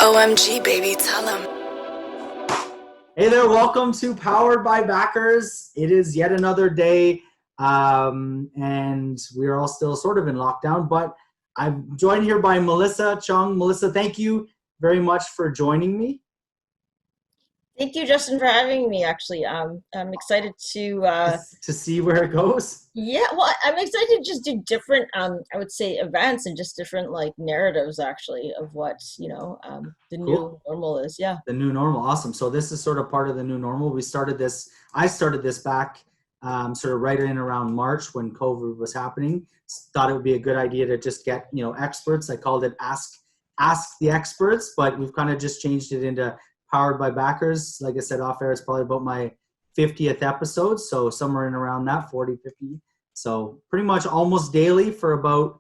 OMG, baby, tell them. Hey there, welcome to Powered by Backers. It is yet another day, and we're all still sort of in lockdown, but I'm joined here by Melissa Chung. Melissa, thank you very much for joining me. Thank you, Justin, for having me. Actually, I'm excited to. To see where it goes. Yeah, well, I'm excited to just do different. I would say events and just different like narratives, actually, of what the Cool. new normal is. Yeah. The new normal, awesome. So this is sort of part of the new normal. I started this back sort of right in around March when COVID was happening. Thought it would be a good idea to just get, experts. I called it Ask the Experts, but we've kind of just changed it into Powered by Backers. Like I said, off air, it's probably about my 50th episode. So somewhere in around that, 40, 50. So pretty much almost daily for about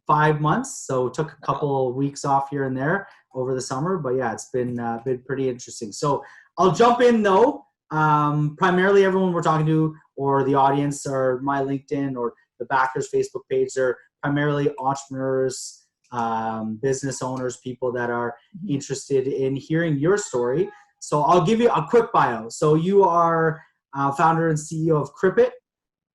5 months. So took a couple of weeks off here and there over the summer. But yeah, it's been pretty interesting. So I'll jump in though. Primarily everyone we're talking to or the audience or my LinkedIn or the Backers Facebook page, they're primarily entrepreneurs, business owners, people that are interested in hearing your story. So I'll give you a quick bio. So you are founder and CEO of Crippit.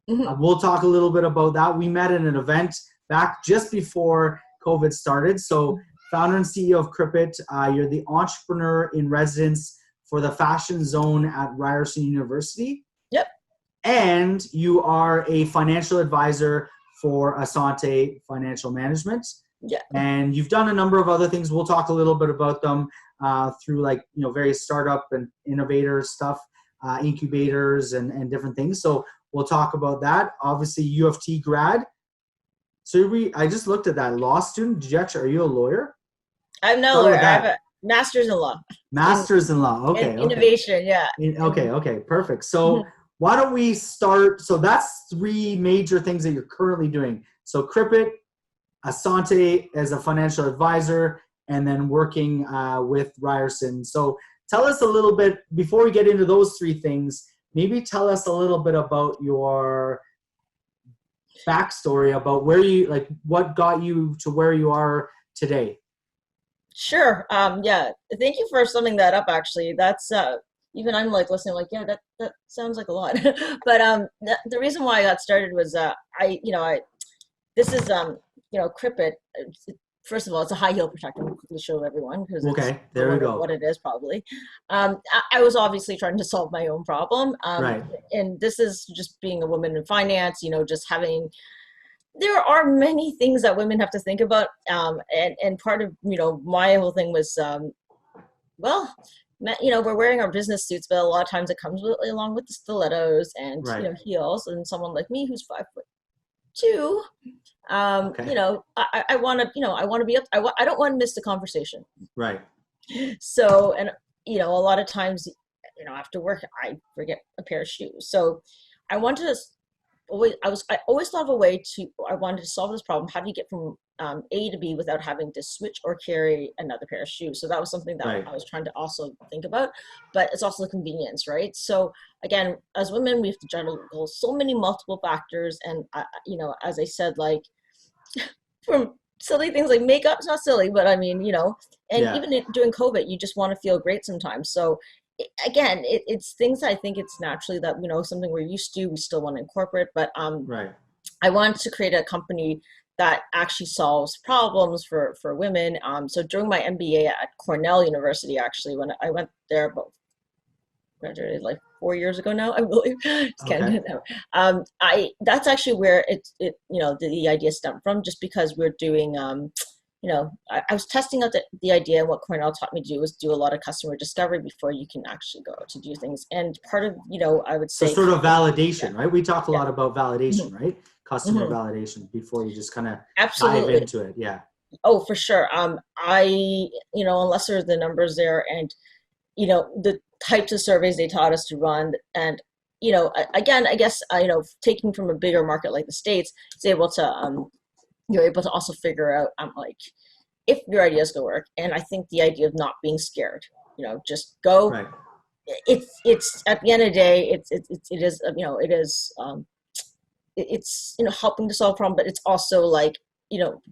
We'll talk a little bit about that. We met at an event back just before COVID started. So founder and CEO of Crippit, you're the entrepreneur in residence for the fashion zone at Ryerson University. Yep. And you are a financial advisor for Asante Financial Management. Yeah. And you've done a number of other things. We'll talk a little bit about them through various startup and innovator stuff, incubators and different things. So we'll talk about that. Obviously, U of T grad. So I just looked at that. Law student. Are you a lawyer? I'm no lawyer. I have a master's in law. Master's in law. Okay. Innovation. Yeah. Okay. Perfect. So why don't we start? So that's 3 major things that you're currently doing. So Crippit, Asante as a financial advisor, and then working with Ryerson. So tell us a little bit, before we get into those 3 things, maybe tell us a little bit about your backstory, about what got you to where you are today. Sure. Yeah. Thank you for summing that up. Actually, that's even I'm like listening, like, yeah, that sounds like a lot. But the reason why I got started was this is Crippit. First of all, it's a high heel protector. I'll quickly show everyone because there we go. What it is probably. I was obviously trying to solve my own problem. Right. And this is just being a woman in finance. Just having. There are many things that women have to think about, and part of my whole thing was, we're wearing our business suits, but a lot of times it comes along with the stilettos and right. Heels, and someone like me who's 5'2". Okay. I want to be up. I don't want to miss the conversation. Right. So, and a lot of times, after work, I forget a pair of shoes. So, I wanted to. I always thought of a way I wanted to solve this problem. How do you get from A to B without having to switch or carry another pair of shoes? So that was something that right. I was trying to also think about, but it's also the convenience, right? So again, as women, we have to juggle so many multiple factors. And, as I said, like from silly things like makeup, it's not silly, but I mean, even during COVID, you just want to feel great sometimes. So again, it's things I think it's naturally that something we're used to, we still want to incorporate, but right. I wanted to create a company that actually solves problems for women. So during my MBA at Cornell University, actually, when I went there about graduated like 4 years ago now, I believe. That's actually where the idea stemmed from, just because we're doing I was testing out the idea. What Cornell taught me to do was do a lot of customer discovery before you can actually go out to do things. And part of, I would say. So sort of validation, right? We talk a lot about validation, right? Customer validation before you just kind of dive into it. Yeah. Oh, for sure. Unless there's the numbers there and, the types of surveys they taught us to run and, again, I guess, taking from a bigger market like the States, it's able to, you're able to also figure out if your ideas go work. And I think the idea of not being scared, just go. Right. It's at the end of the day, it's helping to solve a problem, but it's also the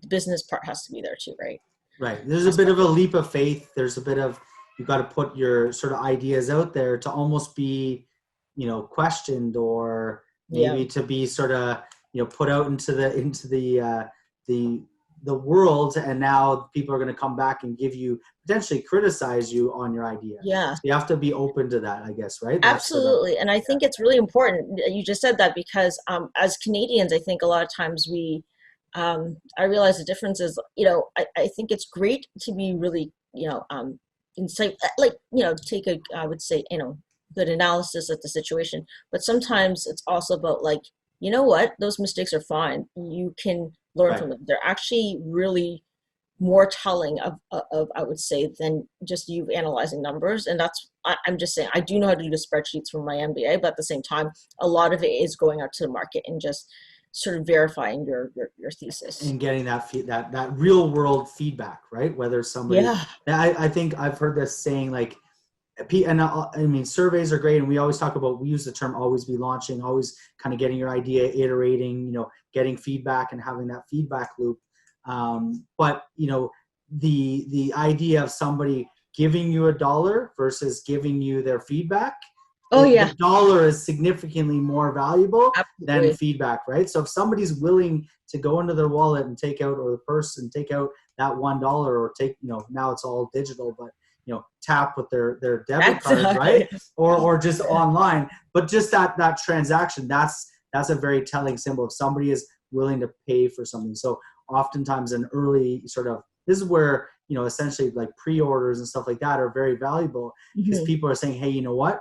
business part has to be there too, right? Right. There's a bit of a leap of faith. There's a bit of, you got to put your sort of ideas out there to almost be, questioned, or Yeah. maybe to be sort of, put out into the world. And now people are going to come back and give you, potentially criticize you on your idea. Yeah. So you have to be open to that, I guess, right? That's Absolutely. And I think it's really important that you just said that, because as Canadians, I think a lot of times I realize the difference is, I think it's great to be really, insight, like, take a, I would say, good analysis of the situation. But sometimes it's also about, like, you know what, those mistakes are fine. You can learn Right. from them. They're actually really more telling of I would say, than just you analyzing numbers. And I'm just saying, I do know how to do the spreadsheets from my MBA, but at the same time, a lot of it is going out to the market and just sort of verifying your thesis. And getting that real world feedback, right? Whether somebody, Yeah. I think I've heard this saying, like, and I mean, surveys are great, and we always talk about, we use the term always be launching, always kind of getting your idea, iterating, getting feedback and having that feedback loop. But the idea of somebody giving you $1 versus giving you their feedback, Oh yeah. the dollar is significantly more valuable Absolutely. than feedback, right? So if somebody's willing to go into their wallet and take out, or the person take out that $1, or take, now it's all digital, but tap with their debit card, right? Or just online, but just that transaction, that's a very telling symbol if somebody is willing to pay for something. So oftentimes an early sort of, this is where, essentially, like, pre-orders and stuff like that are very valuable, because people are saying, hey, you know what?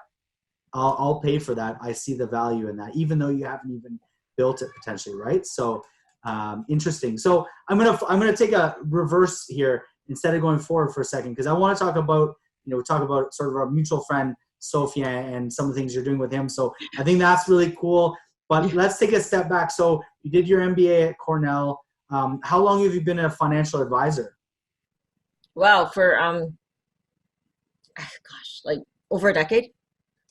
I'll pay for that. I see the value in that, even though you haven't even built it potentially, right? So interesting. So I'm gonna take a reverse here, instead of going forward for a second, because I want to talk about sort of our mutual friend Sophia and some of the things you're doing with him. So I think that's really cool. But let's take a step back. So you did your MBA at Cornell. How long have you been a financial advisor? Wow, for gosh, like over a decade.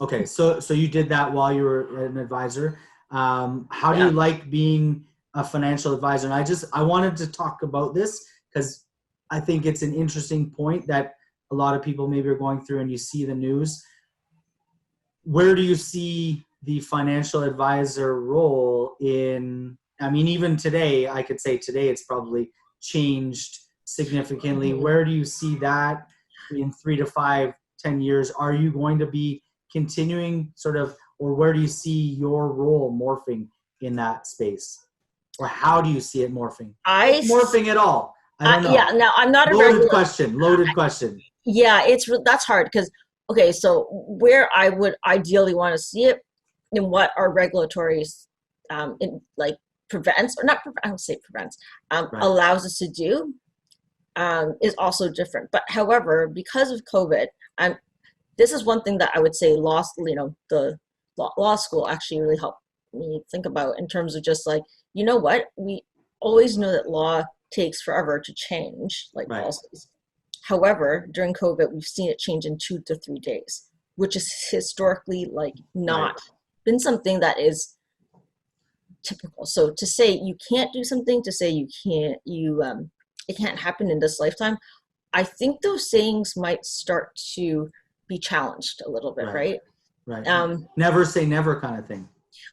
Okay, so you did that while you were an advisor. How do you Yeah. like being a financial advisor? And I wanted to talk about this because I think it's an interesting point that a lot of people maybe are going through, and you see the news. Where do you see the financial advisor role in, I mean, even today, I could say today it's probably changed significantly. Mhm. Where do you see that in 3 to 5, 10 years? Are you going to be continuing sort of, or where do you see your role morphing in that space? Or how do you see it morphing? Morphing at all? I don't know. Yeah, now I'm not a Loaded regular. question. Yeah, that's hard, because okay, so where I would ideally want to see it, in what our regulatory in, like, prevents, or not I don't say prevents, Right. allows us to do, is also different. But however, because of COVID, this is one thing that I would say the law school actually really helped me think about, in terms of just, like, you know what, we always know that law takes forever to change, like, Right. policies. However, during COVID, we've seen it change in 2 to 3 days, which is historically, like, not been something that is typical. So to say you can't do something, to say it can't happen in this lifetime, I think those sayings might start to be challenged a little bit, right? Right. Never say never kind of thing.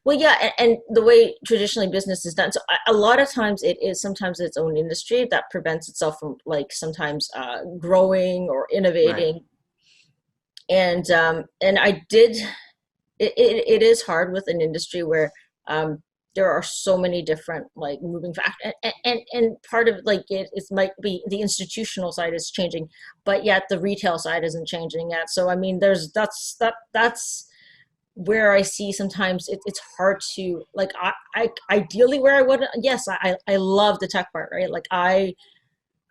Well, yeah, and the way traditionally business is done. So a lot of times it is sometimes its own industry that prevents itself from, like, sometimes growing or innovating. Right. And I did. It is hard with an industry where there are so many different, like, moving factors, and part of, like, it might be the institutional side is changing, but yet the retail side isn't changing yet. So I mean, that's where I see sometimes it's hard to, like, I ideally where I would, yes, I love the tech part, right? Like, I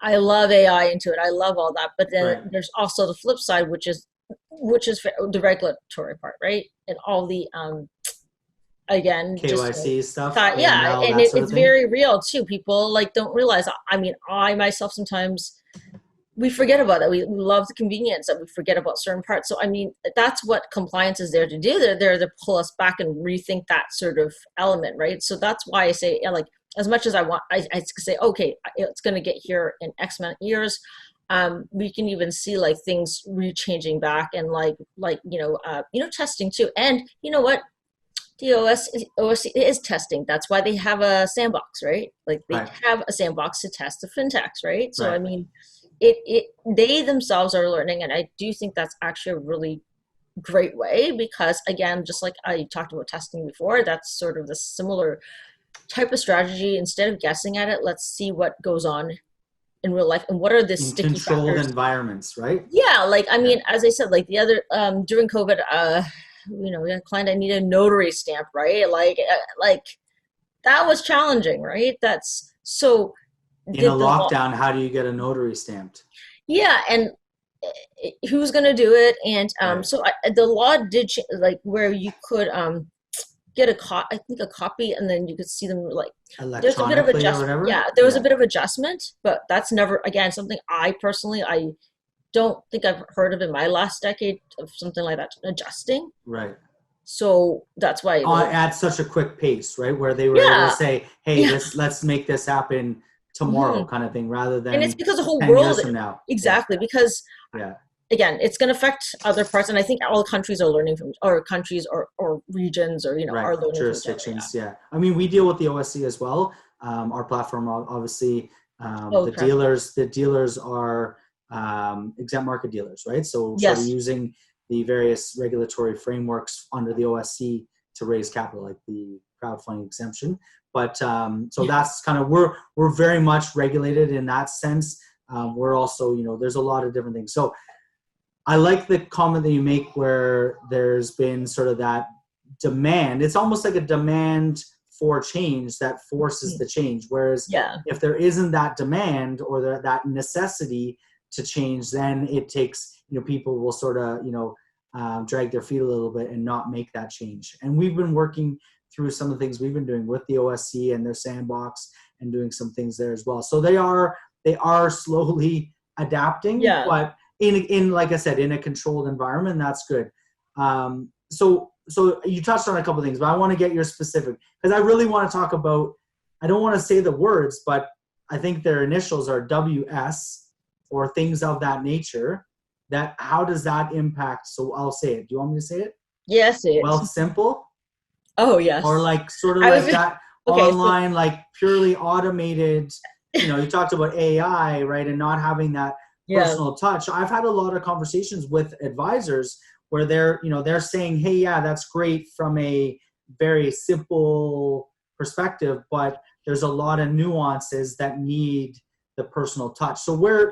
love AI into it. I love all that, but then there's also the flip side, which is the regulatory part, right? And all the again, KYC just stuff. yeah, AML, and it's thing. very real too. People, like, don't realize. I mean, I myself sometimes, we forget about that. We love the convenience, that we forget about certain parts. So I mean, that's what compliance is there to do. They're there to pull us back and rethink that sort of element, right? So that's why I say, yeah, like, as much as I say, okay, it's going to get here in X amount of years. We can even see like things re-changing back, and testing too. And you know what? The OSC is testing. That's why they have a sandbox, right? Like they Right. have a sandbox to test the fintechs, right? So I Right. mean, they themselves are learning, and I do think that's actually a really great way, because again, just like I talked about testing before, that's sort of the similar type of strategy. Instead of guessing at it, let's see what goes on in real life and what are the In sticky controlled factors. environments, right? Yeah, like I Yeah. mean, as I said, like the other during COVID, we had a client, I need a notary stamp, right? Like that was challenging, right? That's so In a did the law, lockdown, how do you get a notary stamped? yeah, and who's going to do it? And Right. the law did like where you could get I think a copy, and then you could see them like there's a bit of Electronically or adjustment. whatever? Yeah, there was a Yeah. bit of adjustment, but that's never again something I personally I don't think I've heard of in my last decade of something like that adjusting. Right. So that's why At such a quick pace, right? Where they were able to yeah, say, hey, yeah. let's make this happen tomorrow Hmm. kind of thing, rather And it's than because the whole 10 world years from now. Yeah. exactly because Yeah. again, it's going to affect other parts, and I think all countries are learning from, or countries or regions, or Right. are learning from each other. Jurisdictions. Yeah. I mean, we deal with the OSC as well. Our platform, obviously, Oh, the okay. dealers are exempt market dealers, right? So sort of Yes. using the various regulatory frameworks under the OSC to raise capital, like the crowdfunding exemption. But so that's kind of, we're very much regulated in that sense. We're also, there's a lot of different things. So I like the comment that you make where there's been sort of that demand. It's almost like a demand for change that forces the change. Whereas Yeah. if there isn't that demand or that necessity to change, then it takes, people will sort of, drag their feet a little bit and not make that change. And we've been working through some of the things we've been doing with the OSC and their sandbox and doing some things there as well. So they are slowly adapting, Yeah. but in like I said, in a controlled environment, that's good. So you touched on a couple of things, but I want to get your specific, because I really want to talk about, I don't want to say the words, but I think their initials are WS or things of that nature. That, how does that impact? So I'll say it. Do you want me to say it? Yes, it. Wealth Simple, Oh, yes. or like sort of I like was that okay. online, like purely automated. You talked about AI, right, and not having that Yeah. personal touch. I've had a lot of conversations with advisors where they're saying, hey, yeah, that's great from a very simple perspective, but there's a lot of nuances that need the personal touch. So where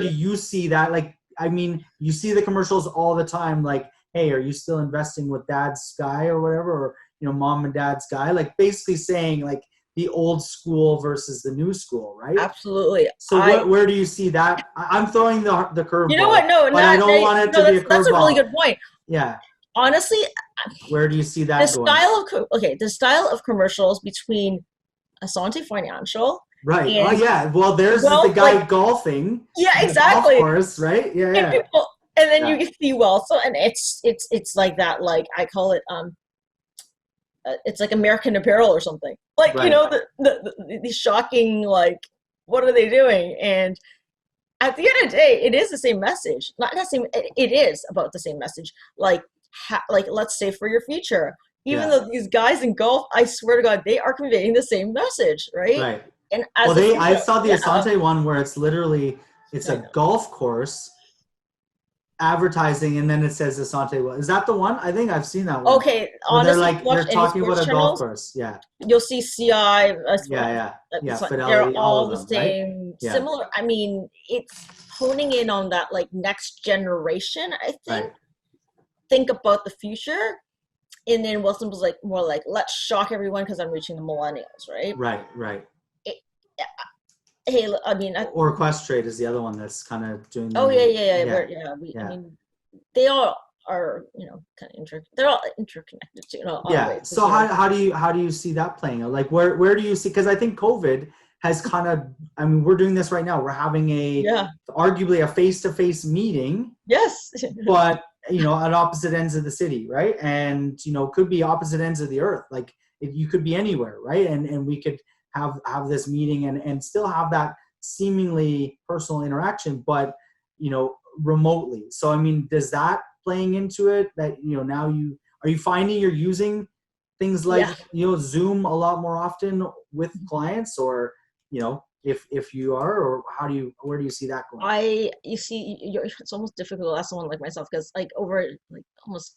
do you see that? Like, I mean, you see the commercials all the time, like, hey, are you still investing with dad's Sky or whatever, or mom and dad's Sky, like basically saying like the old school versus the new school, right? Absolutely. So where do you see that? I'm throwing the curveball. You know what? No, but I don't want it to be a curveball. That's a really good point. Yeah. Honestly, where do you see that going? The style of commercials between Asante Financial. Right. Oh yeah. Well, there's the guy like, golfing. Yeah, exactly. Of course, right? Yeah. And then you see Wealth, and it's like that. Like I call it it's like American Apparel or something. Like right. The shocking, like, what are they doing? And at the end of the day, it is the same message. Not the same. It is about the same message. Like let's say for your future. Even though these guys in golf, I swear to God, they are conveying the same message, right? Right. And I saw the Asante one where it's literally a golf course advertising, and then it says Asante. Is that the one? I think I've seen that one. Okay, honestly, they're talking about a golf course. Yeah. You'll see CI. Yeah. They're all the same, right? similar. I mean, it's honing in on that like next generation. I think. Right. Think about the future, and then Wilson was like more like, let's shock everyone because I'm reaching the millennials, right? Right. Hey, I mean, or Questrade is the other one that's kind of doing. Oh yeah. I mean, they all are kind of they're all interconnected too. Yeah. So how do you see that playing out? Like where do you see? Because I think COVID has kind of. I mean, we're doing this right now. We're having arguably a face-to-face meeting. Yes. But at opposite ends of the city, right? And could be opposite ends of the earth. Like you could be anywhere, right? And we could have this meeting and still have that seemingly personal interaction, but remotely. So I mean, does that playing into it that now are you finding you're using things like Zoom a lot more often with clients, or if you are, or where do you see that going? It's almost difficult to ask someone like myself, because like over like almost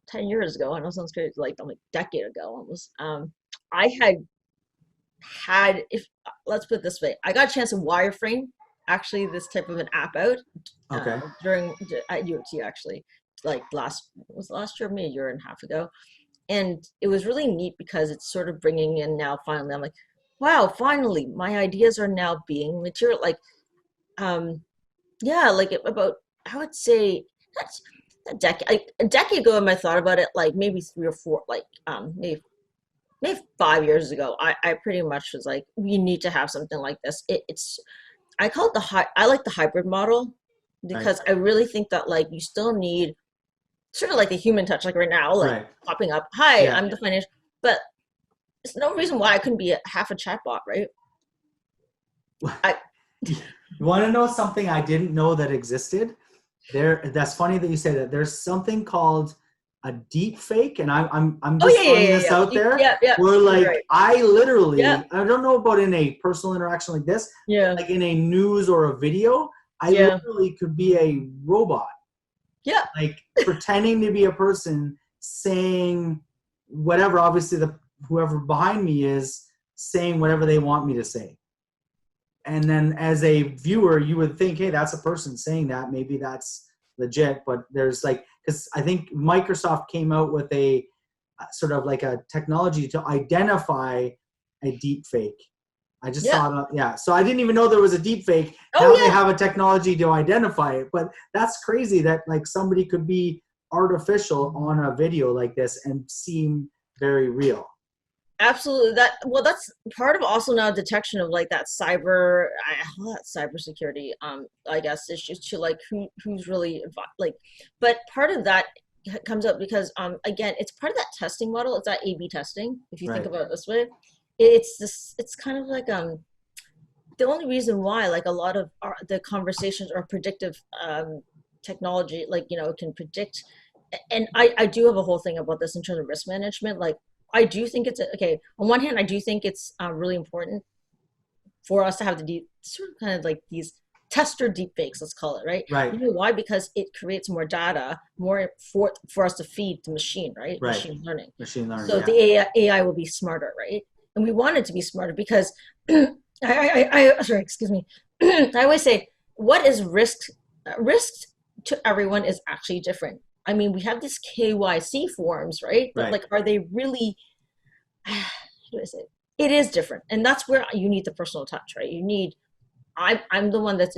10 years ago, I know it sounds crazy, like a decade ago almost, I had, if let's put it this way, I got a chance to wireframe actually this type of an app out Okay. at UT, actually, like last year, maybe a year and a half ago. And it was really neat because it's sort of bringing in now, finally, I'm like, wow, finally, my ideas are now being material. Like, like about, I would say, that's a decade ago, I might have thought about it, like maybe 3 or 4, like maybe 5 years ago, I pretty much was like, we need to have something like this. I call it I like the hybrid model, because I really think that like you still need sort of like the human touch, like right now, like popping up, hi, I'm the financial, but there's no reason why I couldn't be half a chatbot, right? You want to know something I didn't know that existed? That's funny that you say that. There's something called a deep fake, and I'm just throwing this out there. Where like I literally, I don't know about in a personal interaction like this, like in a news or a video, I literally could be a robot. Yeah. Like pretending to be a person saying whatever, obviously whoever behind me is saying whatever they want me to say. And then as a viewer, you would think, hey, that's a person saying that. Maybe that's legit. But there's like, because I think Microsoft came out with a sort of like a technology to identify a deep fake. I just saw it. So I didn't even know there was a deep fake. Now they have a technology to identify it. But that's crazy that like somebody could be artificial on a video like this and seem very real. Absolutely. That's part of also now detection of like that cybersecurity, I guess, issues to like who's really like, but part of that comes up because again, it's part of that testing model. It's that A/B testing. If you think about it this way, it's kind of like the only reason why like a lot of the conversations are predictive technology, like can predict. And I do have a whole thing about this in terms of risk management. Like, I do think it's okay. On one hand, I do think it's really important for us to have the sort of kind of like these tester deepfakes, let's call it, right? Right. You know why? Because it creates more data, more for us to feed the machine, right? Machine learning. So the AI will be smarter, right? And we want it to be smarter because sorry, excuse me. I always say, what is risk? Risk to everyone is actually different. I mean, we have these KYC forms, right? But like, are they really, how do I say it? It is different. And that's where you need the personal touch, right? I'm the one that's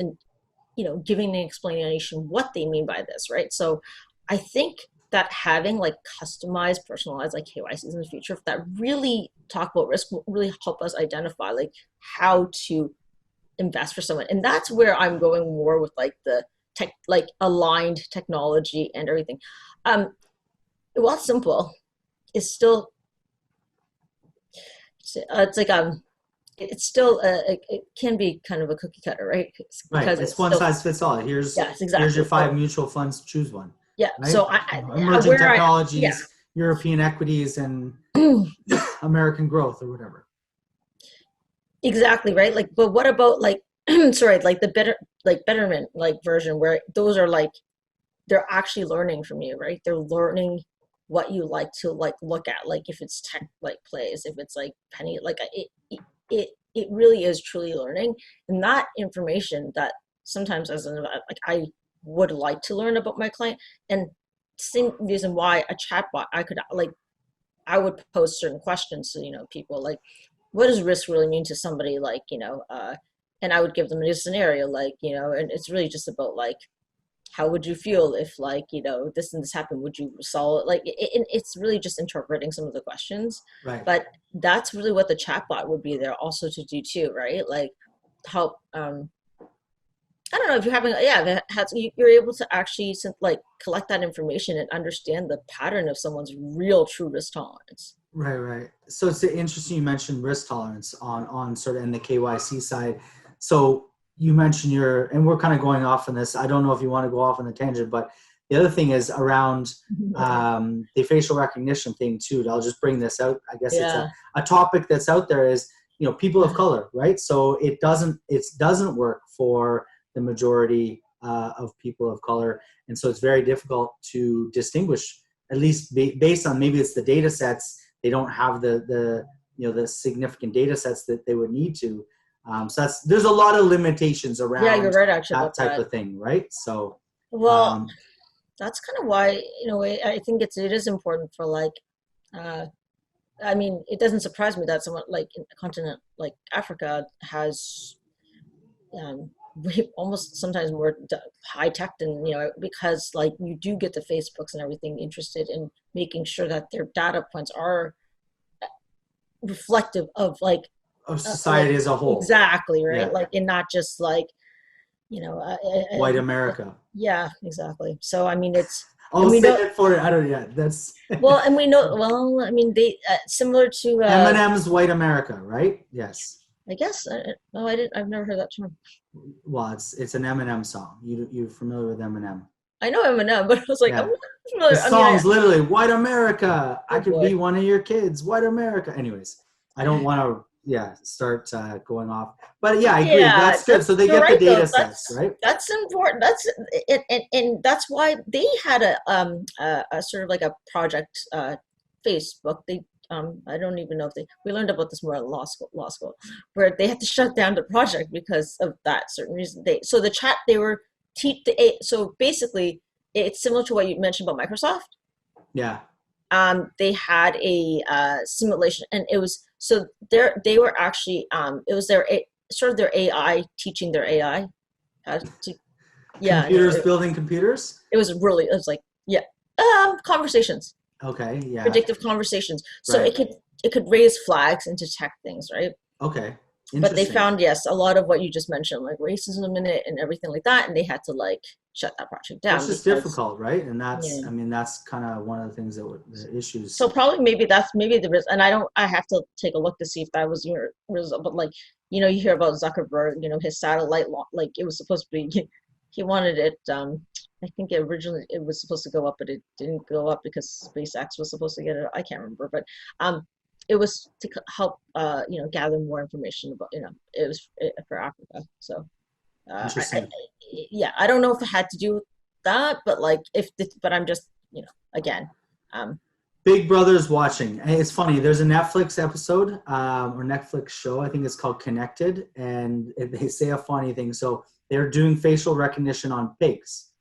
giving the explanation what they mean by this, right? So I think that having like customized, personalized like KYCs in the future, if that really talk about risk, will really help us identify like how to invest for someone. And that's where I'm going more with like the tech, like aligned technology and everything. While simple, it's still it's like it's still it can be kind of a cookie cutter, right? Because it's one size fits all. Here's your 5 mutual funds, choose one. Yeah. Right? So emerging technologies, European equities, and American growth, or whatever. Exactly, right. Like, but what about like sorry, like the betterment like version, where those are like they're actually learning from you, right? They're learning what you like to like look at, like if it's tech like plays, if it's like penny, like it really is truly learning. And that information that sometimes as an like I would like to learn about my client, and same reason why a chatbot, I would pose certain questions to people, like what does risk really mean to somebody, like and I would give them a scenario, like and it's really just about like, how would you feel if like this and this happened, would you solve it, like it's really just interpreting some of the questions, right? But that's really what the chatbot would be there also to do too, right? Like help I don't know if you're having you're able to actually like collect that information and understand the pattern of someone's real true risk tolerance. Right, right. So it's interesting you mentioned risk tolerance on sort of in the KYC side. So you mentioned and we're kind of going off on this. I don't know if you want to go off on the tangent, but the other thing is around the facial recognition thing too. I'll just bring this out. I guess it's Yeah. a topic that's out there is, people of color, right? So it doesn't work for the majority of people of color. And so it's very difficult to distinguish, at least based on maybe it's the data sets. They don't have the significant data sets that they would need to. So there's a lot of limitations around Yeah, you're right actually that about type that. of thing, right? So, Well, that's kind of why, I think it is important for like, I mean, it doesn't surprise me that someone like in a continent like Africa has almost sometimes more high tech than, because like you do get the Facebooks and everything interested in making sure that their data points are reflective of like of society as a whole. Exactly, right? Yeah. Like, and not just like, white America. Yeah, exactly. So I mean, it's I'll say it for it. I don't. Yeah, that's well, and we know. Well, I mean, they similar to Eminem's "White America," right? Yes. I guess. No, I didn't. I've never heard that term. Well, it's an Eminem song. You're familiar with Eminem? I know Eminem, but I was like, Yeah. I'm not familiar. The song's literally "White America." Oh, I could boy. be one of your kids. White America. Anyways, I don't want to. Yeah, start going off. But yeah, I agree. Yeah, That's good. So they you're get the right, though. data sets, right? That's important. That's and that's why they had a sort of like a project Facebook. They I don't even know if we learned about this more in law school, where they had to shut down the project because of that certain reason. So the chat they were so basically it's similar to what you mentioned about Microsoft. Yeah. They had a simulation, and it was so they were actually it was sort of their AI teaching their AI how to Computers building computers. It was like conversations. Okay. Yeah. Predictive conversations. So Right. it could raise flags and detect things, right? Okay. But they found, yes, a lot of what you just mentioned, like racism in it and everything like that, and they had to like shut that project down. Which is difficult, right? And that's, I mean, that's kind of one of the things the issues. So probably maybe the risk, and I have to take a look to see if that was your result. But like, you hear about Zuckerberg, his satellite, like it was supposed to be, he wanted it. I think originally it was supposed to go up, but it didn't go up because SpaceX was supposed to get it. I can't remember, but it was to help gather more information about it was for Africa. So Interesting. I don't know if it had to do with that, but like but I'm just again. Big Brother's watching. Hey, it's funny. There's a Netflix episode or Netflix show. I think it's called Connected, and they say a funny thing. So they're doing facial recognition on pigs,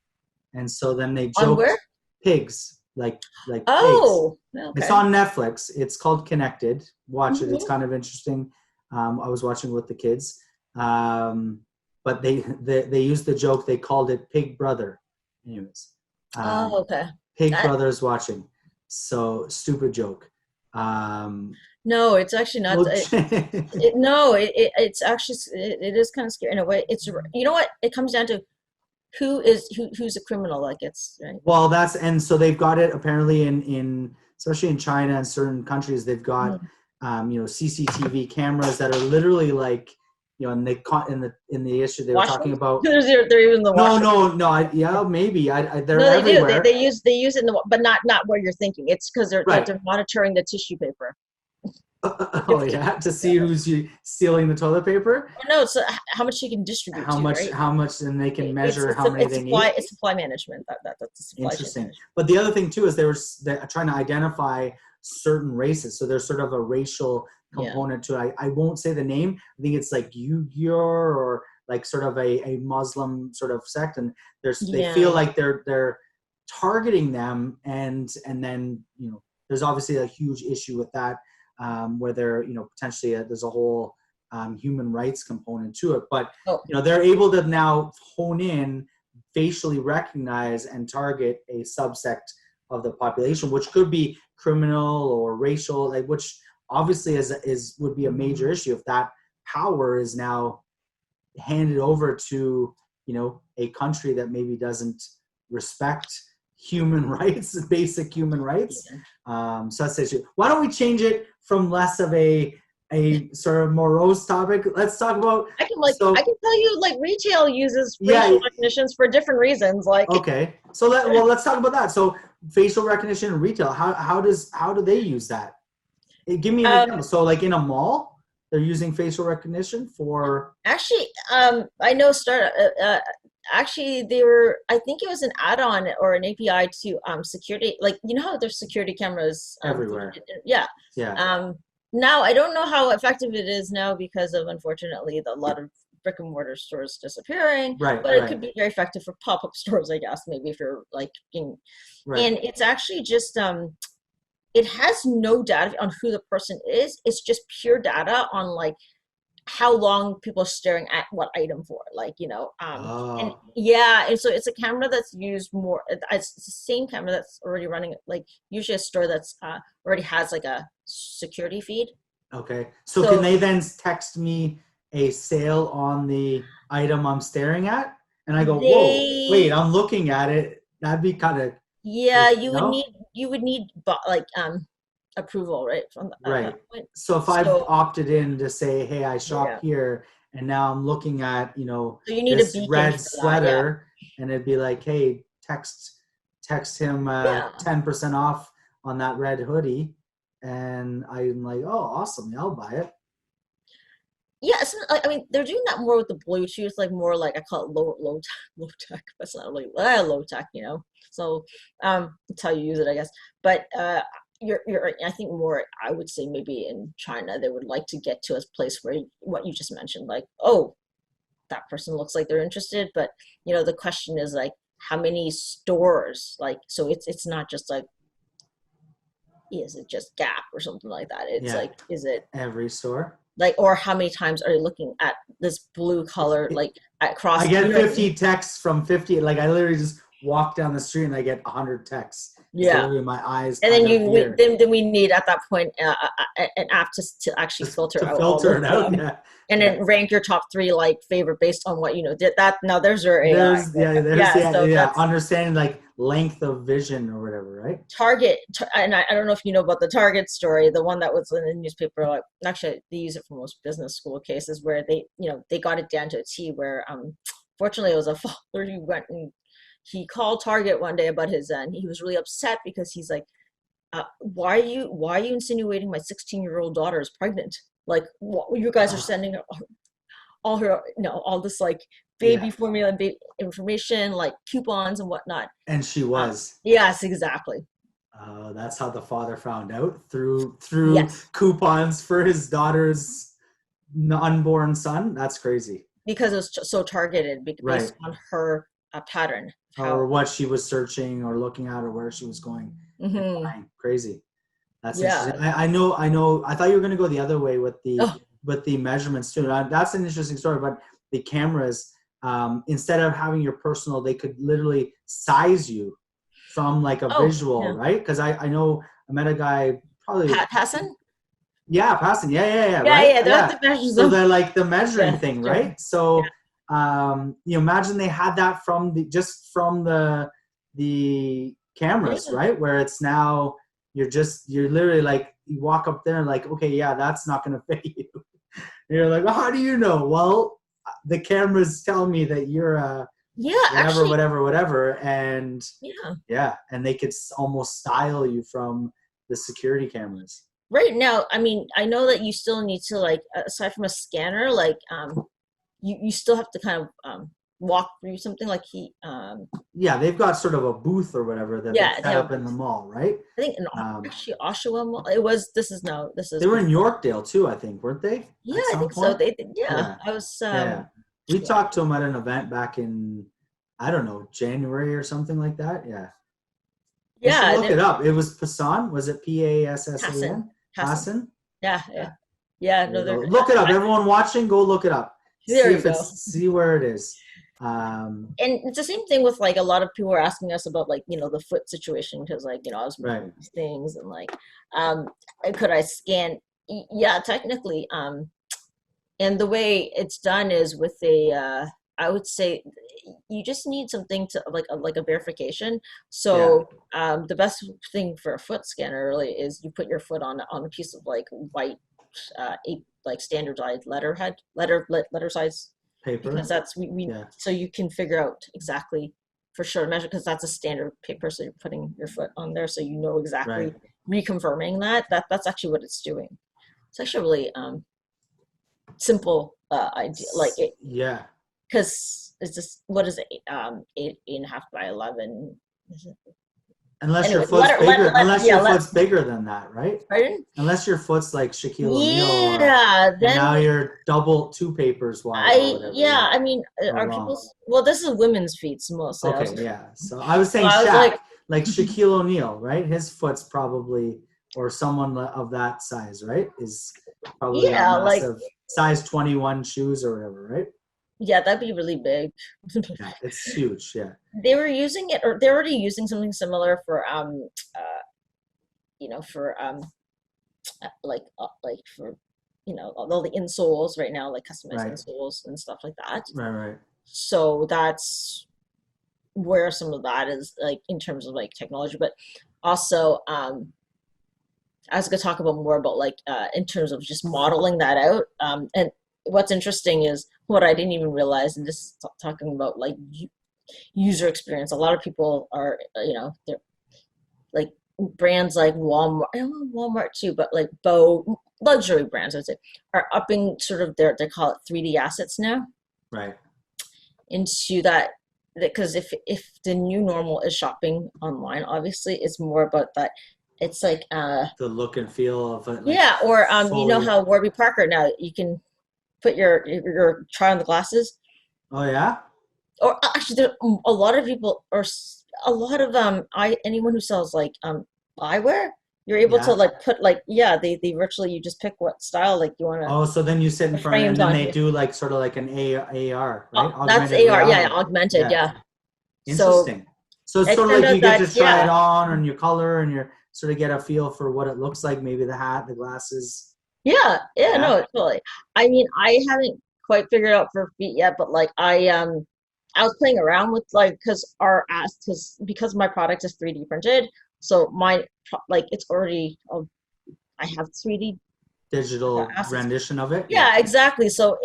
and so then they joke. On where? Pigs, like oh, pigs. Okay. It's on Netflix. It's called Connected. Watch it. It's kind of interesting. I was watching with the kids, but they used the joke. They called it Pig Brother. Anyways. Okay. Pig Brother's watching. So stupid joke. No, it's actually not. It's actually it is kind of scary in a way. It's what it comes down to. Who's a criminal? Like it's right. Well, and so they've got it apparently in especially in China and certain countries. They've got CCTV cameras that are literally like. And they caught in the issue they were talking about. They're even the No. Maybe they're no, they everywhere. Do. They use in the, but not where you're thinking. It's because they're right. They're monitoring the tissue paper. Oh yeah, to see who's stealing the toilet paper. No, so how much you can distribute. How much, and they can measure how many they need. It's supply management. That's the supply. Interesting. But the other thing too is they're trying to identify certain races. So there's sort of a racial component to it. I won't say the name. I think it's like Uyghur or like sort of a Muslim sort of sect, and they feel like they're targeting them, and then there's obviously a huge issue with that, where they're potentially there's a whole human rights component to it, but they're able to now hone in, facially recognize and target a subsect of the population, which could be criminal or racial, like which obviously would be a major issue if that power is now handed over to a country that maybe doesn't respect human rights, basic human rights. Yeah. So that's the issue. Why don't we change it from less of a sort of morose topic? Let's talk about. I can tell you like retail uses Yeah. facial recognitions for different reasons. Like Okay, so let's talk about that. So facial recognition in retail, how do they use that? Give me an example. So like in a mall, they're using facial recognition for. actually, I know actually they were, I think it was an add-on or an API to security, like you know how there's security cameras Everywhere. yeah. Yeah. Now I don't know how effective it is now because of unfortunately a lot of brick and mortar stores disappearing, Right. but it Right. could be very effective for pop-up stores, I guess, maybe if you're like Right. and it's actually just it has no data on who the person is. It's just pure data on like how long people are staring at what item for, like and Oh. yeah, and so it's a camera that's used more. It's the same camera that's already running, like usually a store that's already has like a security feed. Okay. So can So they then text me a sale on the item I'm staring at, and I go, whoa, wait, they, I'm looking at it. That'd be kind of yeah, no. you would need like approval, right, from at Right. that point. So if I've So opted in to say, hey, I shop yeah, here, and now I'm looking at, so you need a this beacon red for that. Yeah, sweater, and it'd be like, hey, text him yeah. 10% off on that red hoodie. And I'm like, oh, awesome. Yeah, I'll buy it. Yeah, I mean, they're doing that more with the Bluetooth, like more like I call it low tech, low tech. That's not really low tech, you know. So, that's how you use it, I guess. But you're right. I think more. I would say maybe in China they would like to get to a place where what you just mentioned, like, oh, that person looks like they're interested, but the question is like, how many stores? Like, so it's not just like, is it just Gap or something like that? It's Yeah. like, is it Every store. like, or how many times are you looking at this blue color like I across, get what I mean? 50 texts from 50. Like I literally just walk down the street and I get 100 texts. It's Yeah. literally my eyes And kind then of veer. then we need at that point an app to actually Just filter to out all filter of it out. them Yeah. and Yeah. then rank your top three like favorite based on what did that. Now there's your AI. There's Yeah, so that's understanding like length of vision or whatever, right? And I don't know if you know about the Target story, the one that was in the newspaper. Like, actually, they use it for most business school cases where they got it down to a T. Where fortunately, it was a father who went and he called Target one day about his, and he was really upset because he's like, why are you insinuating my 16-year-old daughter is pregnant? Like, you guys are Oh, sending all her, all this like yeah. baby formula and baby information, like coupons and whatnot. And she was. Yes, exactly. That's how the father found out through Yes, coupons for his daughter's unborn son. That's crazy. because it was so targeted Right. based on her pattern. Or How? what she was searching or looking at or where she was going and Hmm. buying. Crazy. That's Yeah. interesting. I know. I thought you were going to go the other way with Oh, the measurements too. That's an interesting story. But the cameras, instead of having your personal, they could literally size you from like a oh, visual, yeah. right? Because I know I met a guy probably. Passon? Yeah, passing. Yeah, Yeah, right. yeah. They're Yeah. the measures So of. they're like the measuring Yeah, thing, sure. right? So, you imagine they had that from from the cameras, Yeah. right? Where it's now you're literally like you walk up there and like, okay, yeah, that's not gonna fit you. And you're like, well, how do you know? Well, the cameras tell me that you're Yeah, whatever, actually, whatever, whatever, and yeah. yeah, and they could almost style you from the security cameras. Right now, I mean, I know that you still need to like, aside from a scanner, like, you still have to kind of walk through something like Yeah, they've got sort of a booth or whatever that they yeah, they set have a up in the booth. mall, right? I think in Um, actually Oshawa Mall. It was. This is no. This is they were in before. Yorkdale too, I think, weren't they? Yeah, At I some think so. point. Yeah, Yeah, I was. yeah. We Yeah, talked to them at an event back in, I don't know, January or something like that. Yeah, you should yeah. look They're it up. It was Passan. Was it Hassan, Passan? Hassan. Passan. Yeah, Yeah. yeah, yeah. There No, you go. they're. Look it up. Everyone watching, go look it up. There See you if go. see where it is. And it's the same thing with like a lot of people are asking us about like the foot situation because like I was Right. moving these things and like um could I scan? Yeah, technically. And the way it's done is with a I would say you just need something to like a verification. So the best thing for a foot scanner really is you put your foot on a piece of like white, like standardized letter size, because Paper. that's we Yeah. so you can figure out exactly for sure measure, because that's a standard paper. So you're putting your foot on there, so you know Right. exactly, reconfirming that's actually what it's doing. It's actually really simple idea, like it, Yeah. because it's just, what is it, 8.5 by 11, is it? Unless your Anyway, foot's bigger, unless yeah, your foot's bigger than that, right? pardon? Unless your foot's like Shaquille O'Neal, Yeah, and then now you're double two papers wide or whatever, yeah, yeah, I mean, or are long. people, well, this is women's feet mostly. Okay, yeah. So I was So saying I was Shaq, like, like Shaquille O'Neal, right? His foot's probably, or someone of that size, right? Is probably got yeah, like, massive size 21 shoes or whatever, right? yeah, that'd be really big. Yeah, it's huge. Yeah, They were using it, or they're already using something similar for for like for all the insoles right now, like customized right, insoles and stuff like that. right, right. So that's where some of that is, like in terms of like technology, but also I was going to talk about more about like in terms of just modeling that out. And what's interesting is what I didn't even realize, and this is talking about like user experience. A lot of people are, they're like brands like Walmart, Walmart too, but like luxury brands, I'd say, are upping sort of they call it 3D assets now Right. into that, because if the new normal is shopping online, obviously it's more about that. It's like The look and feel of it, like yeah, or fully. how Warby Parker now you can put your try on the glasses, Oh yeah, or actually there, a lot of people, or a lot of I anyone who sells like eyewear, you're able to yeah. like put like, yeah, they virtually, you just pick what style like you want to, Oh, so then you sit in the front, and frames then on they you. do like sort of like an AR, right? That's Augmented AR, yeah, reality. augmented, Yeah, yeah. So interesting. So it's it sort of turned like you out get that, to try it yeah, on and your color, and you sort of get a feel for what it looks like, maybe the hat, the glasses. yeah, Yeah, no, totally. I mean, I haven't quite figured out for feet yet, but like I was playing around with like, because my product is 3D printed, so like it's already, I have 3D digital assets. rendition of it. Yeah. Yeah, exactly. So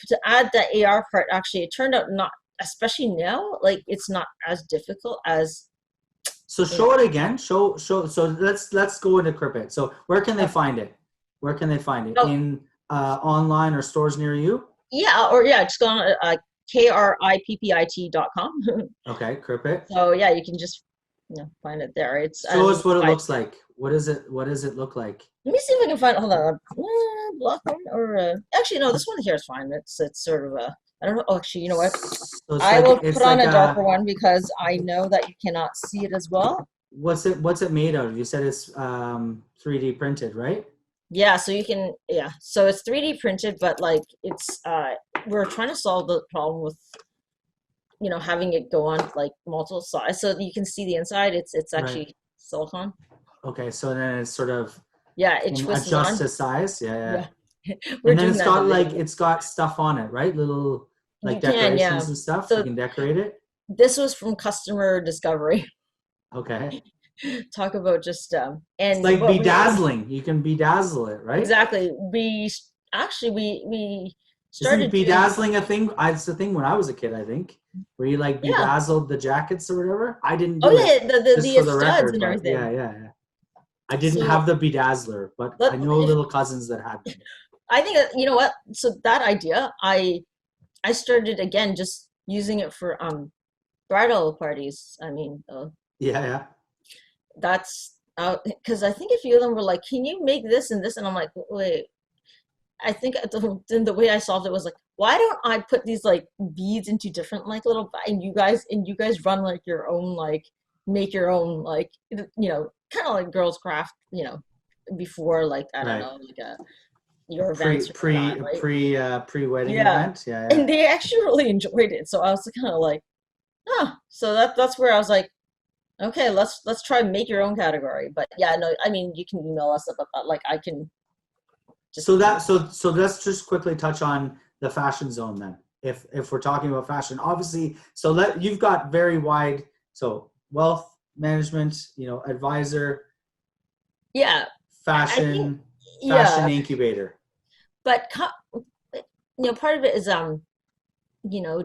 to add the AR part, actually, it turned out not, especially now, like it's not as difficult as So you know. show it again. Show. So let's go into Crippet. So where can they Okay. find it? Where can they find it? So In online or stores near you? yeah, or yeah, just go on krippit.com. Okay, Crippet. So yeah, you can just find it there. It's Show us what it I, looks like. What is it? What does it look like? let me see if I can find. Hold on, block one, or actually no, this one here is fine. It's sort of a, I don't know. Oh, actually, you know what? So I will put it's on like a a, darker one because I know that you cannot see it as well. what's it made of? You said it's 3D printed, right? Yeah, so you can, yeah. So it's 3D printed, but like it's we're trying to solve the problem with having it go on like multiple sides, so you can see the inside. It's Right. actually silicone. Okay, so then it's sort of Yeah, it can twists adjust on. to size. Yeah, yeah. Yeah, we're And then doing it's that in got the like video. it's got stuff on it, right? Little like You can, yeah. decorations and stuff. You So can decorate it. this was from customer discovery. Okay. Talk about just It's and like what we bedazzling. You can bedazzle it, right? exactly, actually we Isn't started doing, bedazzling a thing? It's the thing when I was a kid, I think, where you like yeah. bedazzled the jackets or whatever. I didn't Oh do it, yeah, just the for the studs record, and but everything. yeah. I didn't So have the bedazzler, but but I know little cousins that had them. I think you know what? So that idea, I started again just using it for bridal parties. I mean, Yeah, yeah. that's because I think a few of them were like, "Can you make this and this?" And I'm like, "Wait." I think then the way I solved it was like, "Why don't I put these like beads into different like little, and you guys run like your own, like make your own, like kind of like girls craft, before, like I don't Right. know, like your events or whatnot, right?" Pre-wedding Yeah, event. Yeah, yeah. and they actually really enjoyed it. So I was kind of like, huh. So that's where I was like, okay, let's try make your own category. But yeah, no, I mean you can email us about that. Like I can just So let's just quickly touch on the fashion zone then. if we're talking about fashion, obviously, so you've got very wide, so wealth management, advisor, Yeah, I think, fashion, yeah, fashion incubator. but part of it is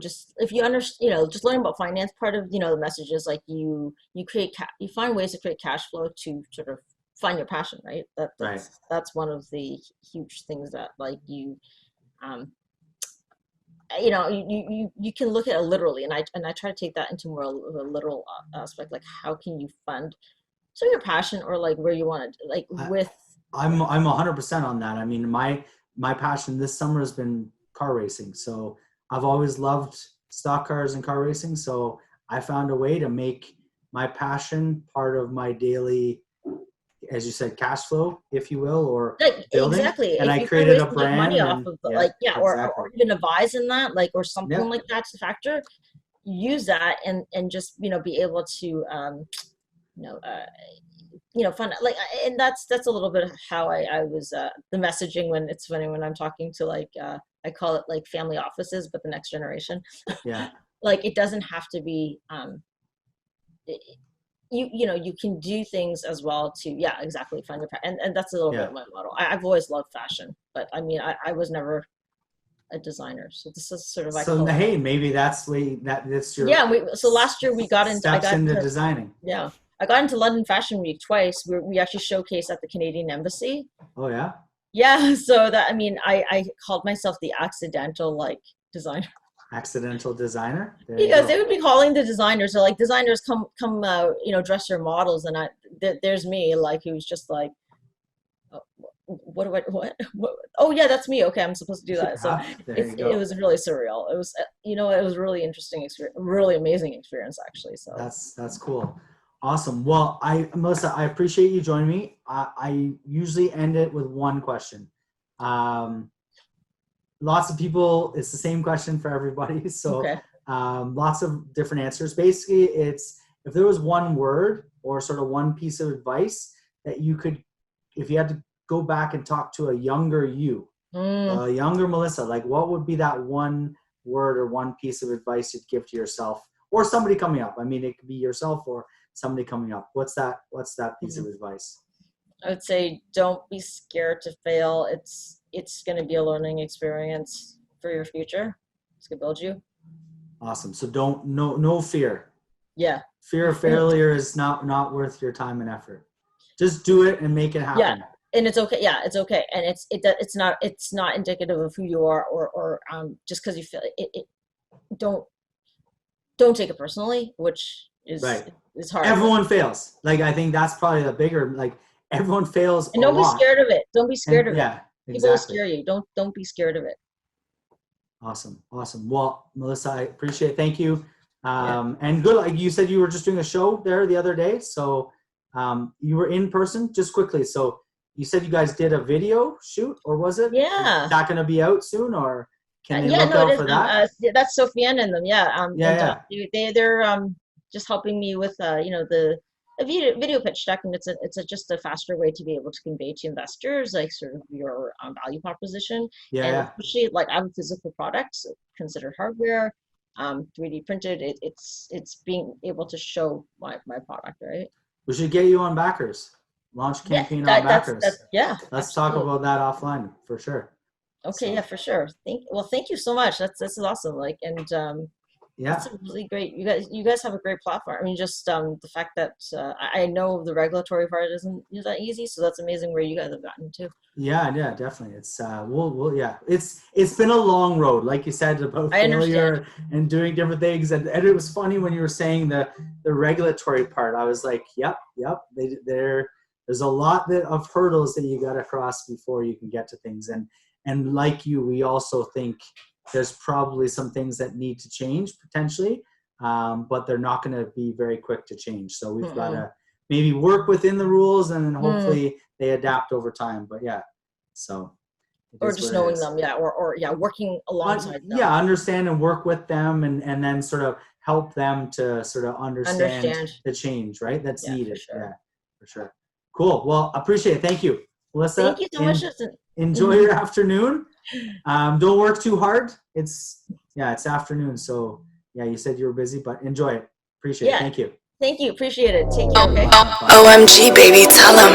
just if you understand, just learning about finance. Part of the message is like you find ways to create cash flow to sort of find your passion, right? Right. That's one of the huge things that like um you can look at it literally, and I try to take that into more of a literal aspect, like how can you fund your passion, or like where you want to like I, with I'm 100% on that. I mean, my passion this summer has been car racing. So I've always loved stock cars and car racing. So I found a way to make my passion part of my daily, as you said, cash flow, if you will, or like building. exactly And if I you find created ways a to make money brand, off and of yeah, or exactly. even advise in that, like, or something Yeah, like that's the factor. Use that and just be able to you know uh fun, like, and that's a little bit of how I was the messaging. When it's funny when I'm talking to like I call it like family offices, but the next generation. yeah, Like it doesn't have to be it, you can do things as well to, yeah, exactly, find your and that's a little bit yeah. of my model. I've always loved fashion, but I mean I was never a designer, so this is sort of, I So call it, hey, maybe that's your yeah. So last year I steps got into into, designing. yeah, I got into London Fashion Week twice. We actually showcased at the Canadian Embassy. Oh yeah, Yeah, so that, I mean, I called myself the accidental like designer accidental designer. There you because they go. would be calling the designers, so like designers come dress your models, and there's me like who's just like, "Oh, what do I what? Oh yeah, that's me. Okay, I'm supposed to do that." So Yeah, there you it go. was really surreal. It was it was a really interesting experience, really amazing experience actually. So That's cool. Awesome. Well, Melissa, I appreciate you joining me. I usually end it with one question. Um, Lots of people, it's the same question for everybody. So okay, lots of different answers. Basically, it's if there was one word or sort of one piece of advice that you could, if you had to go back and talk to a younger you, mm, a younger Melissa, like what would be that one word or one piece of advice you'd give to yourself or somebody coming up? I mean, it could be yourself or somebody coming up. What's that piece of mhm. advice? I would say don't be scared to fail. It's going to be a learning experience for your future. It's going to build you. Awesome. So no fear. Yeah. Fear of failure is not worth your time and effort. Just do it and make it Yeah, happen. and it's okay. Yeah, it's okay, and it's not indicative of who you are, or just because you feel it. Don't don't take it personally, which Right. is hard. Like, Everyone fails. Like I think that's probably the bigger, like everyone fails and a don't be lot. scared of it. Don't be And scared of it. yeah, People will exactly. scare you. Don't be scared of it. Awesome. Awesome. Well, Melissa, I appreciate it. Thank you. Yeah. And good. Like you said, you were just doing a show there the other day. So you were in person just quickly. So you said you guys did a video shoot, or was it? Is Yeah. that going to be out soon, or can they Yeah, look no, it out is. for that? Yeah, that's Sophiane and them. Yeah. Yeah. And Yeah. they're just helping me with the a video pitch deck, and it's just a faster way to be able to convey to investors like sort of your value proposition, Yeah. and Yeah. especially like I have a physical product, so considered hardware, 3D printed. It's being able to show my product, right? We should get you on Backers. Launch Yeah, campaign on that's Backers. yeah, Let's talk absolutely. about that offline for sure. Okay, yeah, So for sure. Thank you so much. This is awesome. Like, and that's yeah. a really great. You guys have a great platform. I mean, just the fact that I know the regulatory part isn't that easy, so that's amazing where you guys have gotten to. Yeah, yeah, definitely. It's yeah. It's been a long road, like you said, about I understand. failure and doing different things. And it was funny when you were saying the regulatory part. I was like, yep, yep. There's a lot of hurdles that you got to cross before you can get to things. And like you, we also think there's probably some things that need to change potentially, but they're not going to be very quick to change. So we've got Mm-mm. to maybe work within the rules, and then Mm. hopefully they adapt over time. But yeah, so it Or is just what it knowing is. them, yeah, or yeah, working alongside Yeah, them. understand and work with them, and then sort of help them to sort of understand Understand. the change, right? That's Yeah, for needed. sure. Yeah, for sure. Cool. Well, appreciate it. Thank you, Thank Melissa. you so much, Justin. Enjoy your afternoon. Don't work too hard. It's Yeah, it's afternoon. So yeah, you said you were busy, but enjoy it. Appreciate it. Yeah. Thank you. Thank you. Appreciate it. Take care. Okay. OMG, baby, tell him.